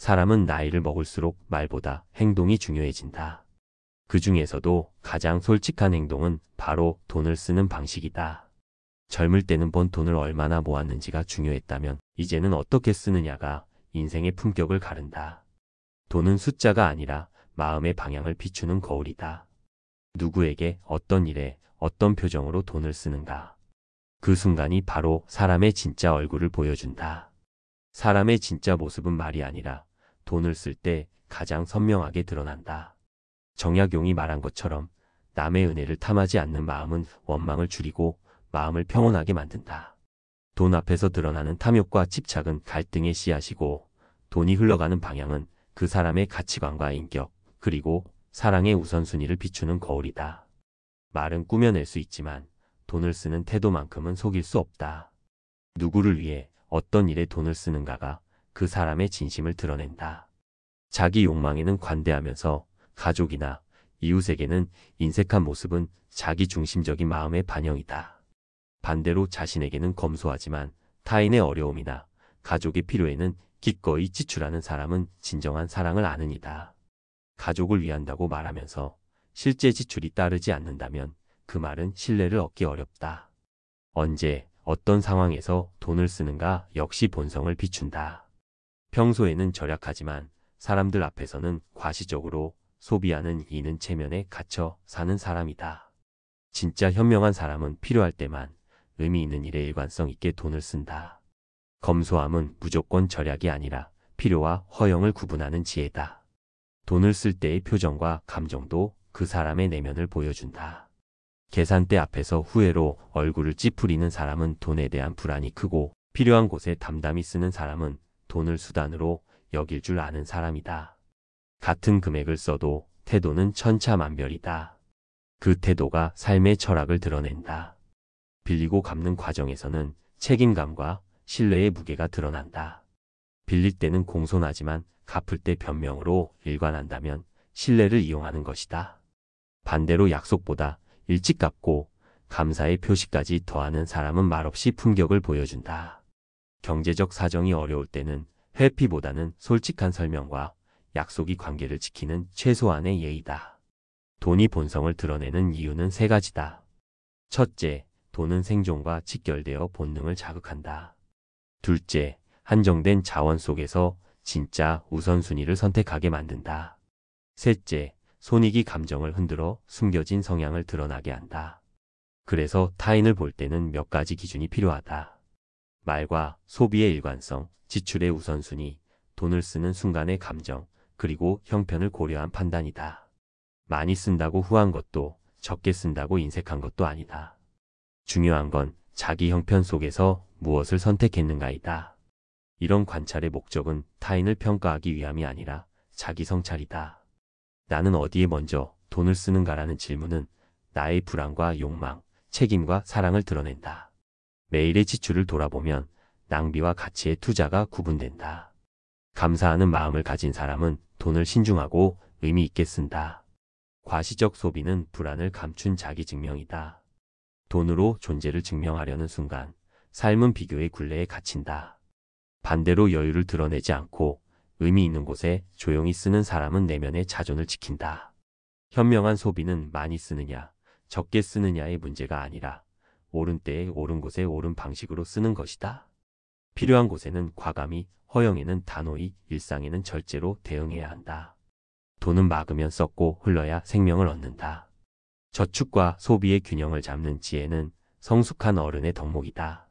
사람은 나이를 먹을수록 말보다 행동이 중요해진다. 그 중에서도 가장 솔직한 행동은 바로 돈을 쓰는 방식이다. 젊을 때는 번 돈을 얼마나 모았는지가 중요했다면 이제는 어떻게 쓰느냐가 인생의 품격을 가른다. 돈은 숫자가 아니라 마음의 방향을 비추는 거울이다. 누구에게 어떤 일에 어떤 표정으로 돈을 쓰는가. 그 순간이 바로 사람의 진짜 얼굴을 보여준다. 사람의 진짜 모습은 말이 아니라 돈을 쓸 때 가장 선명하게 드러난다. 정약용이 말한 것처럼 남의 은혜를 탐하지 않는 마음은 원망을 줄이고 마음을 평온하게 만든다. 돈 앞에서 드러나는 탐욕과 집착은 갈등의 씨앗이고 돈이 흘러가는 방향은 그 사람의 가치관과 인격, 그리고 사랑의 우선순위를 비추는 거울이다. 말은 꾸며낼 수 있지만 돈을 쓰는 태도만큼은 속일 수 없다. 누구를 위해 어떤 일에 돈을 쓰는가가 그 사람의 진심을 드러낸다. 자기 욕망에는 관대하면서 가족이나 이웃에게는 인색한 모습은 자기 중심적인 마음의 반영이다. 반대로 자신에게는 검소하지만 타인의 어려움이나 가족의 필요에는 기꺼이 지출하는 사람은 진정한 사랑을 아는 이다. 가족을 위한다고 말하면서 실제 지출이 따르지 않는다면 그 말은 신뢰를 얻기 어렵다. 언제, 어떤 상황에서 돈을 쓰는가 역시 본성을 비춘다. 평소에는 절약하지만 사람들 앞에서는 과시적으로 소비하는 이는 체면에 갇혀 사는 사람이다. 진짜 현명한 사람은 필요할 때만 의미 있는 일에 일관성 있게 돈을 쓴다. 검소함은 무조건 절약이 아니라 필요와 허영을 구분하는 지혜다. 돈을 쓸 때의 표정과 감정도 그 사람의 내면을 보여준다. 계산대 앞에서 후회로 얼굴을 찌푸리는 사람은 돈에 대한 불안이 크고 필요한 곳에 담담히 쓰는 사람은 돈을 수단으로 여길 줄 아는 사람이다. 같은 금액을 써도 태도는 천차만별이다. 그 태도가 삶의 철학을 드러낸다. 빌리고 갚는 과정에서는 책임감과 신뢰의 무게가 드러난다. 빌릴 때는 공손하지만 갚을 때 변명으로 일관한다면 신뢰를 이용하는 것이다. 반대로 약속보다 일찍 갚고 감사의 표시까지 더하는 사람은 말없이 품격을 보여준다. 경제적 사정이 어려울 때는 회피보다는 솔직한 설명과 약속이 관계를 지키는 최소한의 예의다. 돈이 본성을 드러내는 이유는 세 가지다. 첫째, 돈은 생존과 직결되어 본능을 자극한다. 둘째, 한정된 자원 속에서 진짜 우선순위를 선택하게 만든다. 셋째, 손익이 감정을 흔들어 숨겨진 성향을 드러나게 한다. 그래서 타인을 볼 때는 몇 가지 기준이 필요하다. 말과 소비의 일관성, 지출의 우선순위, 돈을 쓰는 순간의 감정, 그리고 형편을 고려한 판단이다. 많이 쓴다고 후한 것도 적게 쓴다고 인색한 것도 아니다. 중요한 건 자기 형편 속에서 무엇을 선택했는가이다. 이런 관찰의 목적은 타인을 평가하기 위함이 아니라 자기 성찰이다. 나는 어디에 먼저 돈을 쓰는가라는 질문은 나의 불안과 욕망, 책임과 사랑을 드러낸다. 매일의 지출을 돌아보면 낭비와 가치의 투자가 구분된다. 감사하는 마음을 가진 사람은 돈을 신중하고 의미 있게 쓴다. 과시적 소비는 불안을 감춘 자기 증명이다. 돈으로 존재를 증명하려는 순간 삶은 비교의 굴레에 갇힌다. 반대로 여유를 드러내지 않고 의미 있는 곳에 조용히 쓰는 사람은 내면의 자존을 지킨다. 현명한 소비는 많이 쓰느냐, 적게 쓰느냐의 문제가 아니라 옳은 때에 옳은 곳에 옳은 방식으로 쓰는 것이다. 필요한 곳에는 과감히, 허영에는 단호히, 일상에는 절제로 대응해야 한다. 돈은 막으면 썩고 흘러야 생명을 얻는다. 저축과 소비의 균형을 잡는 지혜는 성숙한 어른의 덕목이다.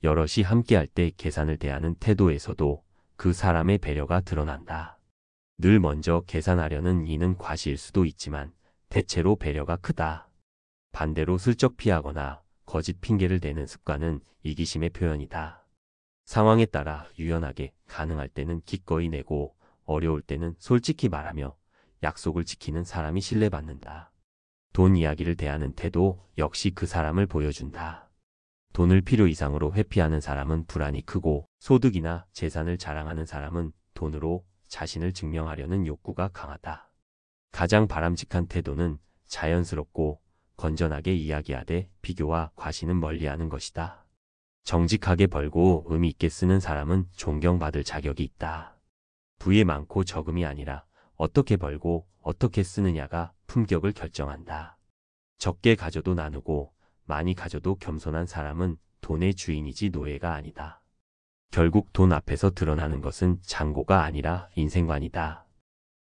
여럿이 함께할 때 계산을 대하는 태도에서도 그 사람의 배려가 드러난다. 늘 먼저 계산하려는 이는 과시일 수도 있지만 대체로 배려가 크다. 반대로 슬쩍 피하거나 거짓 핑계를 대는 습관은 이기심의 표현이다. 상황에 따라 유연하게, 가능할 때는 기꺼이 내고 어려울 때는 솔직히 말하며 약속을 지키는 사람이 신뢰받는다. 돈 이야기를 대하는 태도 역시 그 사람을 보여준다. 돈을 필요 이상으로 회피하는 사람은 불안이 크고 소득이나 재산을 자랑하는 사람은 돈으로 자신을 증명하려는 욕구가 강하다. 가장 바람직한 태도는 자연스럽고 건전하게 이야기하되 비교와 과시는 멀리하는 것이다. 정직하게 벌고 의미 있게 쓰는 사람은 존경받을 자격이 있다. 부의 많고 적음이 아니라 어떻게 벌고 어떻게 쓰느냐가 품격을 결정한다. 적게 가져도 나누고 많이 가져도 겸손한 사람은 돈의 주인이지 노예가 아니다. 결국 돈 앞에서 드러나는 것은 잔고가 아니라 인생관이다.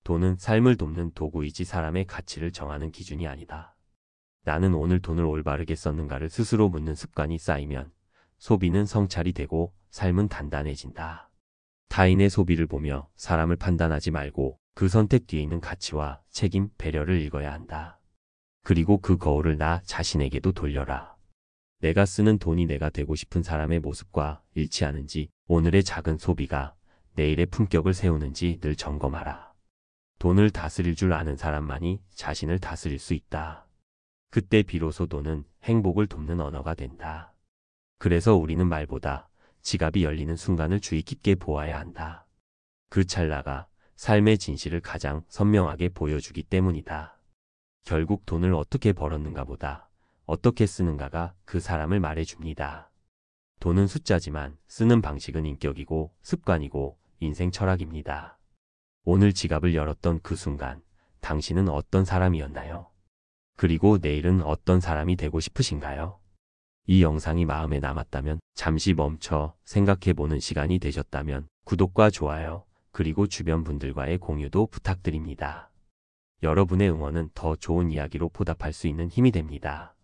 돈은 삶을 돕는 도구이지 사람의 가치를 정하는 기준이 아니다. 나는 오늘 돈을 올바르게 썼는가를 스스로 묻는 습관이 쌓이면 소비는 성찰이 되고 삶은 단단해진다. 타인의 소비를 보며 사람을 판단하지 말고 그 선택 뒤에 있는 가치와 책임, 배려를 읽어야 한다. 그리고 그 거울을 나 자신에게도 돌려라. 내가 쓰는 돈이 내가 되고 싶은 사람의 모습과 일치하는지, 오늘의 작은 소비가 내일의 품격을 세우는지 늘 점검하라. 돈을 다스릴 줄 아는 사람만이 자신을 다스릴 수 있다. 그때 비로소 돈은 행복을 돕는 언어가 된다. 그래서 우리는 말보다 지갑이 열리는 순간을 주의 깊게 보아야 한다. 그 찰나가 삶의 진실을 가장 선명하게 보여주기 때문이다. 결국 돈을 어떻게 벌었는가 보다 어떻게 쓰는가가 그 사람을 말해줍니다. 돈은 숫자지만 쓰는 방식은 인격이고 습관이고 인생 철학입니다. 오늘 지갑을 열었던 그 순간 당신은 어떤 사람이었나요? 그리고 내일은 어떤 사람이 되고 싶으신가요? 이 영상이 마음에 남았다면 잠시 멈춰 생각해보는 시간이 되셨다면 구독과 좋아요 그리고 주변 분들과의 공유도 부탁드립니다. 여러분의 응원은 더 좋은 이야기로 보답할 수 있는 힘이 됩니다.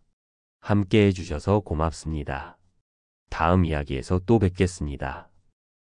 함께 해주셔서 고맙습니다. 다음 이야기에서 또 뵙겠습니다.